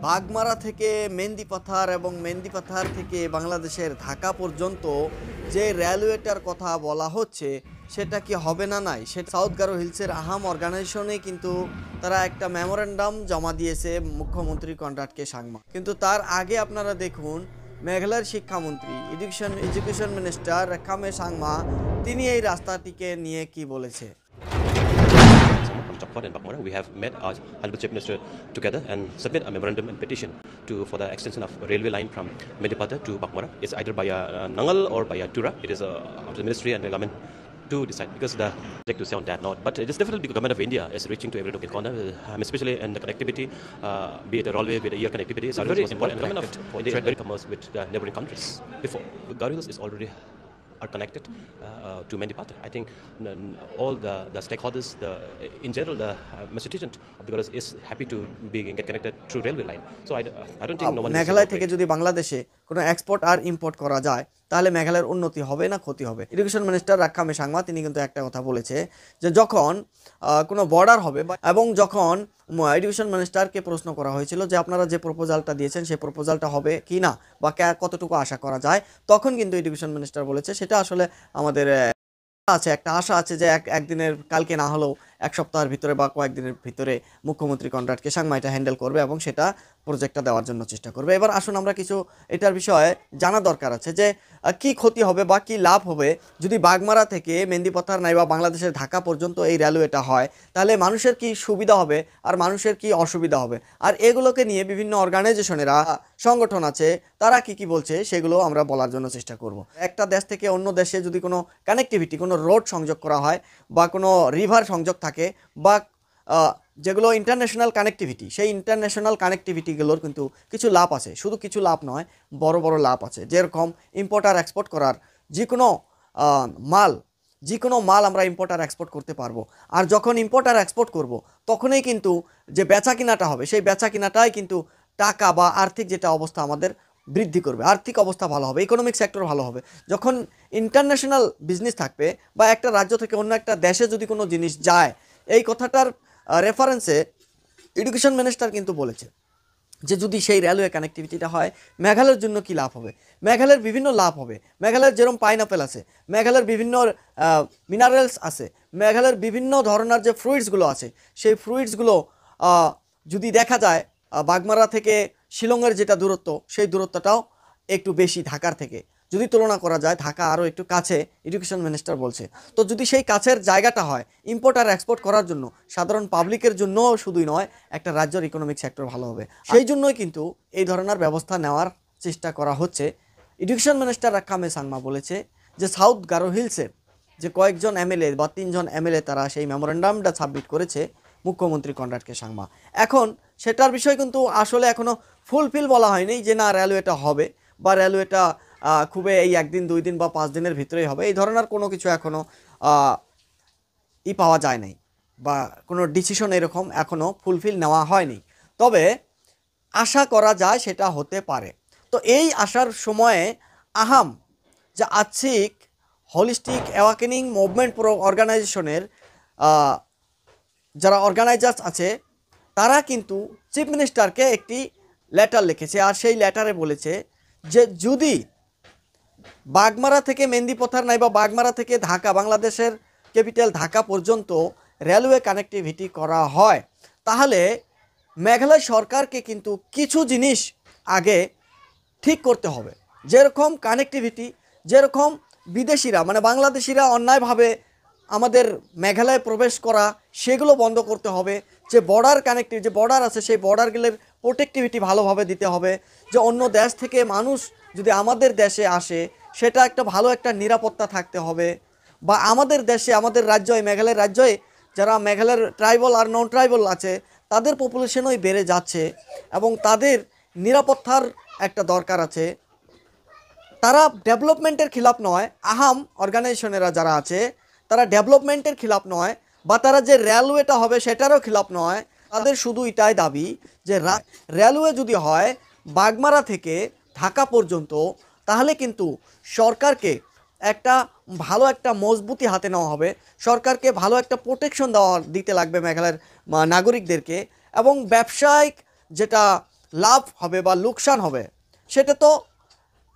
বাগমারা থেকে মেহেন্দিপাথার এবং মেহেন্দিপাথার থেকে বাংলাদেশের ঢাকা পর্যন্ত যে রেলওয়েটার কথা বলা হচ্ছে সেটা কি হবে না নাই সেটা সাউথ গারো হিলসের আহাম অর্গানাইজেশনে কিন্তু তারা একটা মেমোরেন্ডাম জমা দিয়েছে মুখ্যমন্ত্রী কনরাড সাংমা। কিন্তু তার আগে আপনারা দেখুন মেঘালয়ের শিক্ষামন্ত্রী এডুকেশন মিনিস্টার রেখামে সাংমা তিনি এই রাস্তাটিকে নিয়ে কি বলেছে। From Chakwan and Bakmara, we have met our Honorable Chief Minister together and submit a memorandum and petition for the extension of railway line from Medipata to Bakmara. It's either by a Nangal or by a Tura. It is up to the Ministry and the government to decide because the project to say on that note. But it is definitely the government of India is reaching to every nook and corner, especially in the connectivity, be it a railway, be it a air connectivity. So very important. The government of India is very commerce with the neighboring countries. Before, Garo Hills is already are connected to Mendipata. I think all the stakeholders, in general, the constituent of the Goras is happy to get connected through railway line. So I don't think no one. Meghalaya থেকে যদি বাংলাদেশে কোনো export আর import করা যায় তাহলে মেঘালয়ের উন্নতি হবে না ক্ষতি হবে। এডুকেশন মিনিস্টার রাখামে সাংমা তিনি কিন্তু একটা কথা বলেছে যে যখন কোনো বর্ডার হবে এবং যখন এডুকেশন মিনিস্টারকে প্রশ্ন করা হয়েছিল যে আপনারা যে প্রপোজালটা দিয়েছেন সেই প্রপোজালটা হবে কি না বা কতটুকু আশা করা যায়, তখন কিন্তু এডুকেশন মিনিস্টার বলেছে সেটা আসলে আমাদের আছে একটা আশা আছে যে একদিনের কালকে না হলেও এক সপ্তাহের ভিতরে বা কয়েকদিনের ভিতরে মুখ্যমন্ত্রী কনরাড সাংমা এটা হ্যান্ডেল করবে এবং সেটা প্রজেক্টটা দেওয়ার জন্য চেষ্টা করবে। এবার আসুন আমরা কিছু এটার বিষয়ে জানা দরকার আছে যে কি ক্ষতি হবে বা কি লাভ হবে যদি বাগমারা থেকে মেহেন্দিপাথার নাইবা বাংলাদেশের ঢাকা পর্যন্ত এই রেলওয়েটা হয়, তাহলে মানুষের কি সুবিধা হবে আর মানুষের কি অসুবিধা হবে, আর এগুলোকে নিয়ে বিভিন্ন অর্গানাইজেশনেরা সংগঠন আছে তারা কি বলছে সেগুলো আমরা বলার জন্য চেষ্টা করব। একটা দেশ থেকে অন্য দেশে যদি কোনো কানেক্টিভিটি কোনো রোড সংযোগ করা হয় বা কোনো রিভার সংযোগ থাকে বা যেগুলো ইন্টারন্যাশনাল কানেক্টিভিটি, সেই ইন্টারন্যাশনাল কানেক্টিভিটিগুলোর কিন্তু কিছু লাভ আছে, শুধু কিছু লাভ নয় বড় বড় লাভ আছে। যেরকম ইম্পোর্ট আর এক্সপোর্ট করার যে কোনো মাল আমরা ইম্পোর্ট আর এক্সপোর্ট করতে পারবো। আর যখন ইম্পোর্ট আর এক্সপোর্ট করব তখনই কিন্তু যে বেচা কিনাটা হবে সেই বেচা কিনাটাই কিন্তু টাকা বা আর্থিক যেটা অবস্থা আমাদের বৃদ্ধি করবে, আর্থিক অবস্থা ভালো হবে, ইকোনমিক সেক্টর ভালো হবে। যখন ইন্টারন্যাশনাল বিজনেস থাকবে বা একটা রাজ্য থেকে অন্য একটা দেশে যদি কোনো জিনিস যায়, এই কথাটার রেফারেন্সে এডুকেশন মিনিস্টার কিন্তু বলেছে যে যদি সেই রেলওয়ে কানেক্টিভিটিটা হয় মেঘালয়ের জন্য কি লাভ হবে। মেঘালয়ের বিভিন্ন লাভ হবে। মেঘালয়ের যেরকম পাইনঅ্যাপেল আছে, মেঘালয়ের বিভিন্ন মিনারেলস আছে, মেঘালয়ের বিভিন্ন ধরনের যে ফ্রুইটসগুলো আছে সেই ফ্রুইটসগুলো যদি দেখা যায় বাগমারা থেকে শিলংয়ের যেটা দূরত্ব সেই দূরত্বটাও একটু বেশি ঢাকার থেকে যদি তুলনা করা যায়, ঢাকা আরও একটু কাছে এডুকেশন মিনিস্টার বলছে। তো যদি সেই কাছের জায়গাটা হয় ইম্পোর্ট আর এক্সপোর্ট করার জন্য সাধারণ পাবলিকের জন্য শুধুই নয় একটা রাজ্যের ইকোনমিক সেক্টর ভালো হবে, সেই জন্যই কিন্তু এই ধরনের ব্যবস্থা নেওয়ার চেষ্টা করা হচ্ছে। এডুকেশন মিনিস্টার রাখামে সাংমা বলেছে যে সাউথ গারো হিলসের যে কয়েকজন এমএলএ বা 3 জন এমএলএ তারা সেই মেমোরেন্ডামটা সাবমিট করেছে মুখ্যমন্ত্রী কনরাড সাংমা। এখন সেটার বিষয় কিন্তু আসলে এখনও ফুলফিল বলা হয়নি যে না রেলওয়েটা হবে বা রেলওয়েটা খুবই এই 1 দিন 2 দিন বা 5 দিনের ভিতরেই হবে, এই ধরনের কোনো কিছু এখনও পাওয়া যায় নাই বা কোনো ডিসিশন এরকম এখনও ফুলফিল নেওয়া হয়নি। তবে আশা করা যায় সেটা হতে পারে। তো এই আসার সময়ে আহাম যে আর্থিক হোলিস্টিক অ্যাওয়াকেনিং মুভমেন্ট অর্গানাইজেশনের যারা অর্গানাইজার্স আছে তারা কিন্তু চিফ মিনিস্টারকে একটি লেটার লিখেছে, আর সেই লেটারে বলেছে যে যদি বাগমারা থেকে মেহেন্দিপাথার নাইবা বাগমারা থেকে ঢাকা বাংলাদেশের ক্যাপিটাল ঢাকা পর্যন্ত রেলওয়ে কানেক্টিভিটি করা হয় তাহলে মেঘালয় সরকারকে কিন্তু কিছু জিনিস আগে ঠিক করতে হবে। যেরকম কানেক্টিভিটি, যেরকম বিদেশিরা মানে বাংলাদেশিরা অন্যায়ভাবে আমাদের মেঘালয়ে প্রবেশ করা সেগুলো বন্ধ করতে হবে। যে বর্ডার কানেক্টিভ যে বর্ডার আছে সেই বর্ডারগুলোর প্রোটেক্টিভিটি ভালোভাবে দিতে হবে। যে অন্য দেশ থেকে মানুষ যদি আমাদের দেশে আসে সেটা একটা ভালো একটা নিরাপত্তা থাকতে হবে। বা আমাদের দেশে আমাদের রাজ্যে মেঘালয়ের রাজ্যে যারা মেঘালয়ের ট্রাইবাল আর নন ট্রাইবাল আছে তাদের পপুলেশনই বেড়ে যাচ্ছে এবং তাদের নিরাপত্তার একটা দরকার আছে। তারা ডেভেলপমেন্টের খিলাফ নয়, আহাম অর্গানাইজেশনেরা যারা আছে তারা ডেভেলপমেন্টের খিলাফ নয় বা তারা যে রেলওয়েটা হবে সেটারও খিলাফ নয়। তাদের শুধু এটাই দাবি যে রেলওয়ে যদি হয় বাগমারা থেকে ঢাকা পর্যন্ত তাহলে কিন্তু সরকারকে একটা ভালো একটা মজবুতি হাতে নেওয়া হবে, সরকারকে ভালো একটা প্রোটেকশন দিতে লাগবে মেঘালয়ের নাগরিকদেরকে এবং ব্যবসায়িক যেটা লাভ হবে বা লোকসান হবে সেটা তো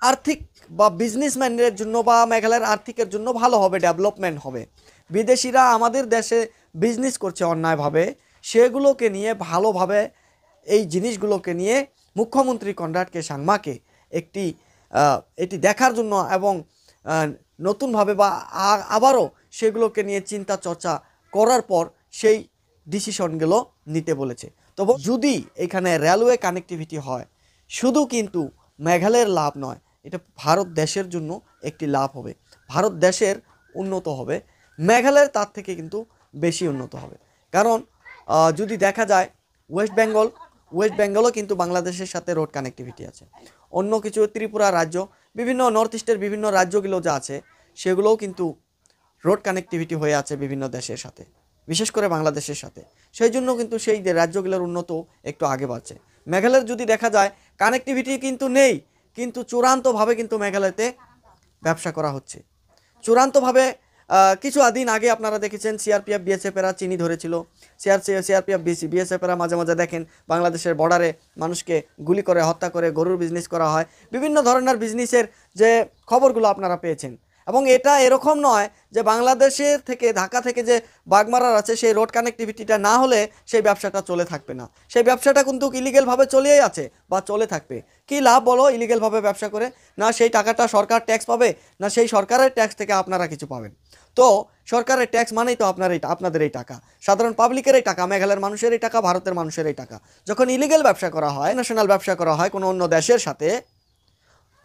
আর্থিক বা বিজনেসম্যানদের জন্য বা মেঘালয়ের আর্থিকের জন্য ভালো হবে, ডেভেলপমেন্ট হবে। বিদেশিরা আমাদের দেশে বিজনেস করছে অন্যায়ভাবে, সেগুলোকে নিয়ে ভালোভাবে এই জিনিসগুলোকে নিয়ে মুখ্যমন্ত্রী কনরাড কে সাংমাকে এটি দেখার জন্য এবং নতুনভাবে বা আবারও সেগুলোকে নিয়ে চিন্তা চর্চা করার পর সেই ডিসিশনগুলো নিতে বলেছে। তবে যদি এখানে রেলওয়ে কানেক্টিভিটি হয়, শুধু কিন্তু মেঘালয়ের লাভ নয়, এটা ভারত দেশের জন্য একটি লাভ হবে, ভারত দেশের উন্নত হবে, মেঘালয়ের তার থেকে কিন্তু বেশি উন্নত হবে। কারণ যদি দেখা যায় ওয়েস্ট বেঙ্গলও কিন্তু বাংলাদেশের সাথে রোড কানেক্টিভিটি আছে। অন্য কিছু ত্রিপুরা রাজ্য, বিভিন্ন নর্থ ইস্টের বিভিন্ন রাজ্যগুলো যা আছে সেগুলোও কিন্তু রোড কানেক্টিভিটি হয়ে আছে বিভিন্ন দেশের সাথে, বিশেষ করে বাংলাদেশের সাথে। সেই জন্য কিন্তু সেই রাজ্যগুলোর উন্নত একটু আগে বাড়ছে। মেঘালয়ের যদি দেখা যায় কানেক্টিভিটি কিন্তু নেই, কিন্তু চূড়ান্তভাবে কিন্তু মেঘালয়তে ব্যবসা করা হচ্ছে চূড়ান্তভাবে। কিছু দিন আগে আপনারা দেখেছেন সিআরপিএফ বিএসএফেরা চিনি ধরেছিল। সিআরপিএফ বিএসএফেরা মাঝে মাঝে দেখেন বাংলাদেশের বর্ডারে মানুষকে গুলি করে হত্যা করে গরুর বিজনেস করা হয়, বিভিন্ন ধরনের বিজনেসের যে খবরগুলো আপনারা পেয়েছেন। এবং এটা এরকম নয় যে বাংলাদেশের থেকে ঢাকা থেকে যে বাগমারার আছে সেই রোড কানেক্টিভিটিটা না হলে সেই ব্যবসাটা চলে থাকবে না। সেই ব্যবসাটা কিন্তু ইলিগেলভাবে চলেই আছে বা চলে থাকবে। কি লাভ বলো ইলিগেলভাবে ব্যবসা করে? না সেই টাকাটা সরকার ট্যাক্স পাবে, না সেই সরকারের ট্যাক্স থেকে আপনারা কিছু পাবেন। তো সরকারের ট্যাক্স মানেই তো আপনাদের এই টাকা, সাধারণ পাবলিকের এই টাকা, মেঘালয়ের মানুষের এই টাকা, ভারতের মানুষের এই টাকা। যখন ইলিগেল ব্যবসা করা হয়, ন্যাশনাল ব্যবসা করা হয় কোনো অন্য দেশের সাথে,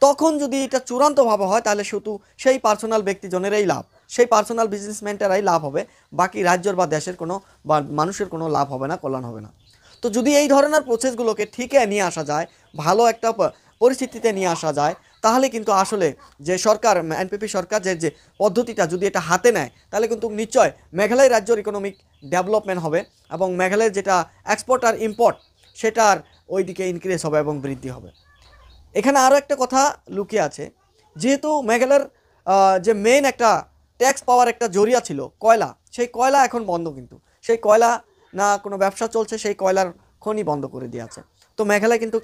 তখন যদি এটা চূড়ান্তভাবে হয় তাহলে শুধু সেই পার্সোনাল ব্যক্তিজনেরই লাভ, সেই পার্সোনাল বিজনেসম্যানটারাই লাভ হবে, বাকি রাজ্যের বা দেশের কোনো বা মানুষের কোনো লাভ হবে না, কল্যাণ হবে না। তো যদি এই ধরনের প্রসেসগুলোকে ঠিকই নিয়ে আসা যায়, ভালো একটা পরিস্থিতিতে নিয়ে আসা যায়, তাহলে কিন্তু আসলে যে সরকার এনপিপি সরকার যে পদ্ধতিটা যদি এটা হাতে নেয়, তাহলে কিন্তু নিশ্চয় মেঘালয় রাজ্যের ইকোনমিক ডেভেলপমেন্ট হবে এবং মেঘালয়ের যেটা এক্সপোর্ট আর ইম্পোর্ট সেটার ওই দিকে ইনক্রিজ হবে এবং বৃদ্ধি হবে। এখানে আরও একটা কথা লুকিয়ে আছে, যেহেতু মেঘালয়ের যে মেইন একটা ট্যাক্স পাওয়ার একটা জরিয়া ছিল কয়লা, সেই কয়লা এখন বন্ধ, কিন্তু সেই কয়লা না কোনো ব্যবসা চলছে, সেই কয়লার খনি বন্ধ করে দিয়ে আছে। তো মেঘালয় কিন্তু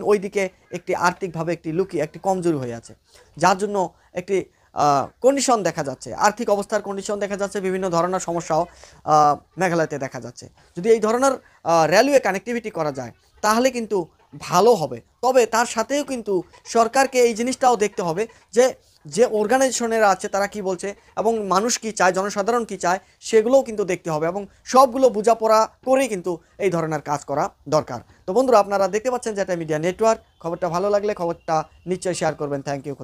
ওই দিকে একটি আর্থিকভাবে একটি কমজোরি হয়ে আছে, যার জন্য একটি কন্ডিশন দেখা যাচ্ছে, আর্থিক অবস্থার কন্ডিশন দেখা যাচ্ছে, বিভিন্ন ধরনের সমস্যাও মেঘালয়তে দেখা যাচ্ছে। যদি এই ধরনের রেলওয়ে কানেক্টিভিটি করা যায় তাহলে কিন্তু ভালো হবে। তবে তার সাথেও কিন্তু সরকারকে এই জিনিসটাও দেখতে হবে যে যে অর্গানাইজেশনেরা আছে তারা কি বলছে এবং মানুষ কি চায়, জনসাধারণ কি চায়, সেগুলোও কিন্তু দেখতে হবে এবং সবগুলো বোঝাপড়া করেই কিন্তু এই ধরনের কাজ করা দরকার। তো বন্ধুরা, আপনারা দেখতে পাচ্ছেন যেটা মিডিয়া নেটওয়ার্ক। খবরটা ভালো লাগলে খবরটা নিশ্চয়ই শেয়ার করবেন। Thank you.